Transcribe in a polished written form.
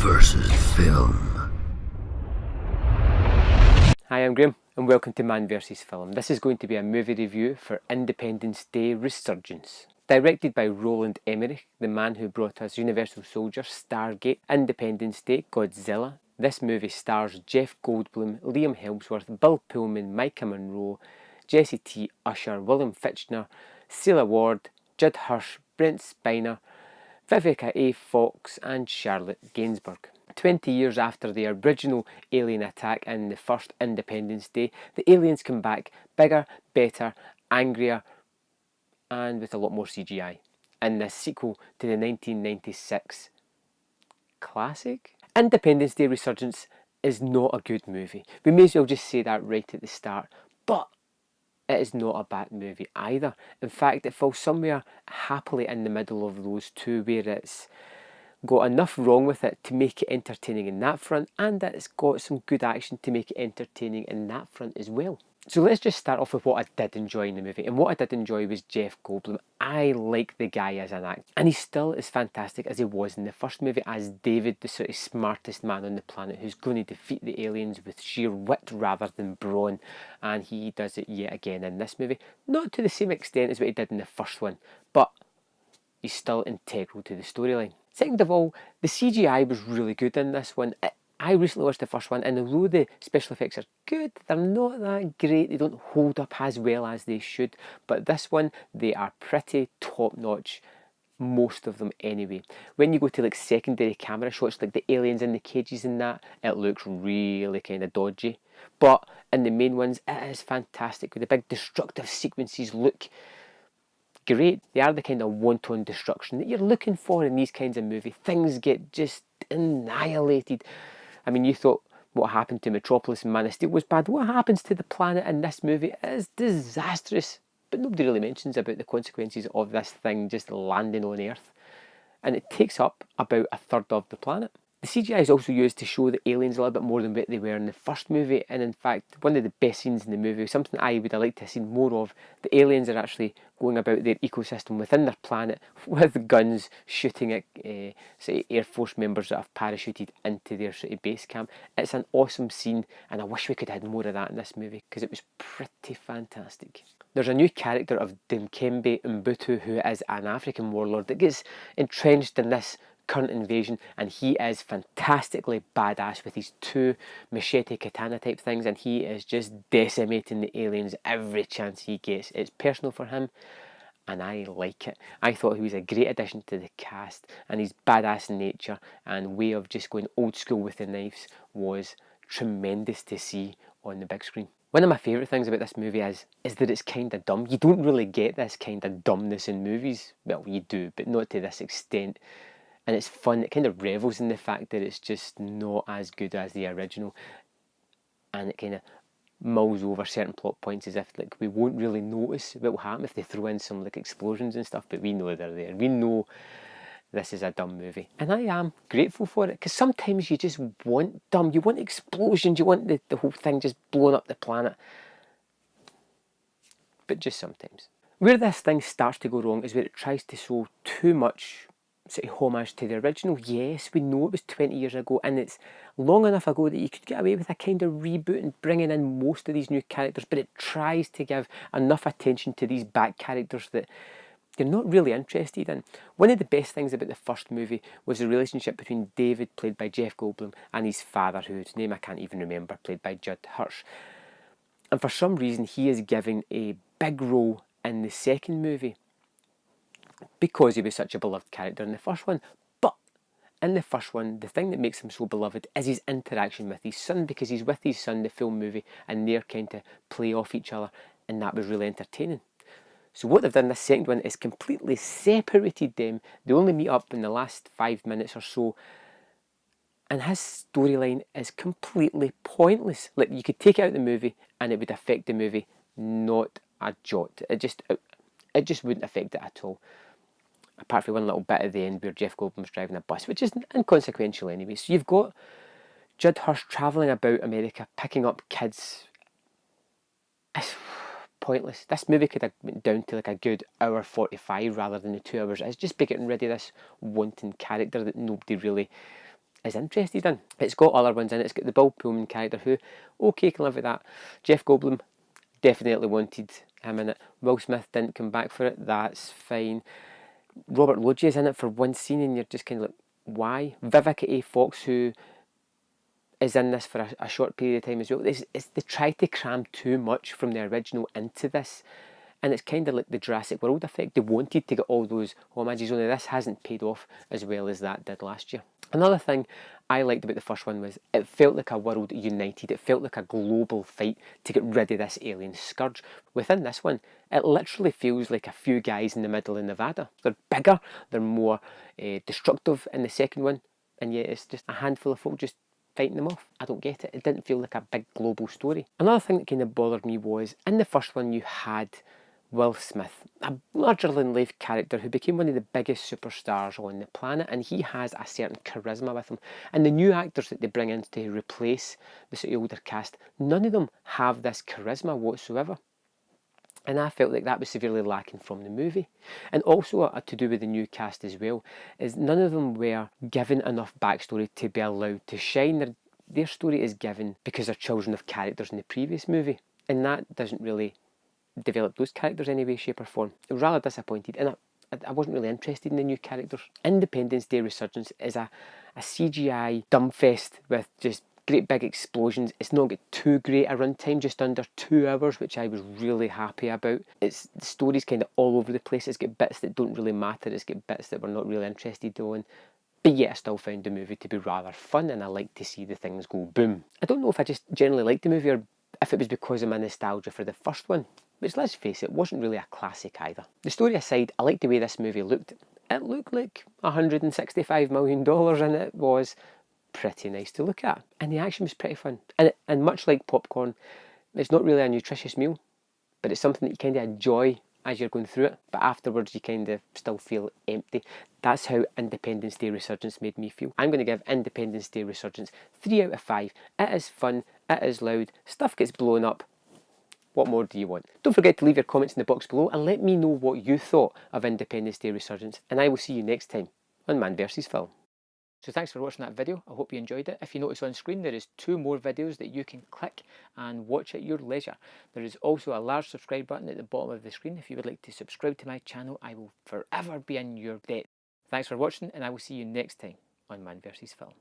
versus film. Hi, I'm Graham and welcome to Man vs Film. This is going to be a movie review for Independence Day Resurgence. Directed by Roland Emmerich, the man who brought us Universal Soldier, Stargate, Independence Day, Godzilla. This movie stars Jeff Goldblum, Liam Hemsworth, Bill Pullman, Micah Monroe, Jesse T. Usher, William Fichtner, Celia Ward, Judd Hirsch, Brent Spiner, Vivica A. Fox and Charlotte Gainsbourg. 20 years after the original alien attack in the first Independence Day, the aliens come back bigger, better, angrier, and with a lot more CGI in this sequel to the 1996 classic. Independence Day Resurgence is not a good movie. We may as well just say that right at the start, but it is not a bad movie either. In fact, it falls somewhere happily in the middle of those two, where it's got enough wrong with it to make it entertaining in that front, and that it's got some good action to make it entertaining in that front as well. So let's just start off with what I did enjoy in the movie, and what I did enjoy was Jeff Goldblum. I like the guy as an actor, and he's still as fantastic as he was in the first movie as David, the sort of smartest man on the planet who's going to defeat the aliens with sheer wit rather than brawn, and he does it yet again in this movie. Not to the same extent as what he did in the first one, but he's still integral to the storyline. Second of all, the CGI was really good in this one. I recently watched the first one, and although the special effects are good, they're not that great. They don't hold up as well as they should. But this one, they are pretty top-notch, most of them anyway. When you go to like secondary camera shots, like the aliens in the cages and that, it looks really kind of dodgy. But in the main ones, it is fantastic. With the big destructive sequences look great. They are the kind of wanton destruction that you're looking for in these kinds of movies. Things get just annihilated. I mean, you thought what happened to Metropolis and Man of Steel was bad. What happens to the planet in this movie is disastrous. But nobody really mentions about the consequences of this thing just landing on Earth. And it takes up about a third of the planet. The CGI is also used to show the aliens a little bit more than what they were in the first movie, and in fact, one of the best scenes in the movie, something I would have liked to have seen more of. The aliens are actually going about their ecosystem within their planet with guns shooting at Air Force members that have parachuted into their base camp. It's an awesome scene, and I wish we could have had more of that in this movie because it was pretty fantastic. There's a new character of Dikembe Mbutu, who is an African warlord that gets entrenched in this current invasion, and he is fantastically badass with his two machete katana type things, and he is just decimating the aliens every chance he gets. It's personal for him, and I like it. I thought he was a great addition to the cast, and his badass nature and way of just going old school with the knives was tremendous to see on the big screen. One of my favourite things about this movie is that it's kind of dumb. You don't really get this kind of dumbness in movies. Well, you do, but not to this extent. And it's fun. It kind of revels in the fact that it's just not as good as the original, and it kind of mulls over certain plot points as if like we won't really notice what will happen if they throw in some like explosions and stuff, but we know they're there. We know this is a dumb movie, and I am grateful for it, because sometimes you just want dumb. You want explosions. You want the whole thing just blowing up the planet, but just sometimes. Where this thing starts to go wrong is where it tries to show too much sort of homage to the original. Yes, we know it was 20 years ago, and it's long enough ago that you could get away with a kind of reboot and bringing in most of these new characters, but it tries to give enough attention to these back characters that you're not really interested in. One of the best things about the first movie was the relationship between David, played by Jeff Goldblum, and his father, whose name I can't even remember, played by Judd Hirsch. And for some reason, he is given a big role in the second movie, because he was such a beloved character in the first one. But in the first one, the thing that makes him so beloved is his interaction with his son, because he's with his son the full movie, and they're kind of play off each other, and that was really entertaining. So what they've done this second one is completely separated them. They only meet up in the last 5 minutes or so, and his storyline is completely pointless. Like, you could take it out of the movie and it would affect the movie not a jot. It just wouldn't affect it at all. Apart from one little bit at the end where Jeff Goldblum's driving a bus, which is inconsequential anyway. So you've got Judd Hirsch travelling about America, picking up kids. It's pointless. This movie could have went down to like a good hour 45 rather than the 2 hours. It's just be getting rid of this wanton character that nobody really is interested in. It's got other ones in it. It's got the Bill Pullman character who, okay, can live with that. Jeff Goldblum, definitely wanted him in it. Will Smith didn't come back for it, that's fine. Robert Loggia's in it for one scene and you're just kind of like, why? Vivica A. Fox, who is in this for a short period of time as well. They try to cram too much from the original into this, and it's kind of like the Jurassic World effect. They wanted to get all those homages, only this hasn't paid off as well as that did last year. Another thing I liked about the first one was it felt like a world united. It felt like a global fight to get rid of this alien scourge. Within this one, it literally feels like a few guys in the middle of Nevada. They're bigger, they're more destructive in the second one, and yet it's just a handful of folk just fighting them off. I don't get it. It didn't feel like a big global story. Another thing that kind of bothered me was, in the first one you had Will Smith, a larger-than-life character who became one of the biggest superstars on the planet, and he has a certain charisma with him. And the new actors that they bring in to replace the sort of older cast, none of them have this charisma whatsoever. And I felt like that was severely lacking from the movie. And also to do with the new cast as well, is none of them were given enough backstory to be allowed to shine. Their story is given because they're children of characters in the previous movie. And that doesn't really develop those characters in any way, shape or form. I was rather disappointed, and I wasn't really interested in the new characters. Independence Day Resurgence is a CGI dumbfest with just great big explosions. It's not got too great a runtime, just under 2 hours, which I was really happy about. The story's kind of all over the place. It's got bits that don't really matter. It's got bits that we're not really interested in. But yet I still found the movie to be rather fun, and I like to see the things go boom. I don't know if I just generally liked the movie or if it was because of my nostalgia for the first one, which, let's face it, wasn't really a classic either. The story aside, I liked the way this movie looked. It looked like $165 million, and it was pretty nice to look at. And the action was pretty fun. And much like popcorn, it's not really a nutritious meal, but it's something that you kind of enjoy as you're going through it, but afterwards you kind of still feel empty. That's how Independence Day Resurgence made me feel. I'm going to give Independence Day Resurgence 3 out of 5. It is fun, it is loud, stuff gets blown up. What more do you want? Don't forget to leave your comments in the box below and let me know what you thought of Independence Day Resurgence, and I will see you next time on Man vs. Film. So thanks for watching that video. I hope you enjoyed it. If you notice on screen, there is 2 more videos that you can click and watch at your leisure. There is also a large subscribe button at the bottom of the screen. If you would like to subscribe to my channel, I will forever be in your debt. Thanks for watching, and I will see you next time on Man vs. Film.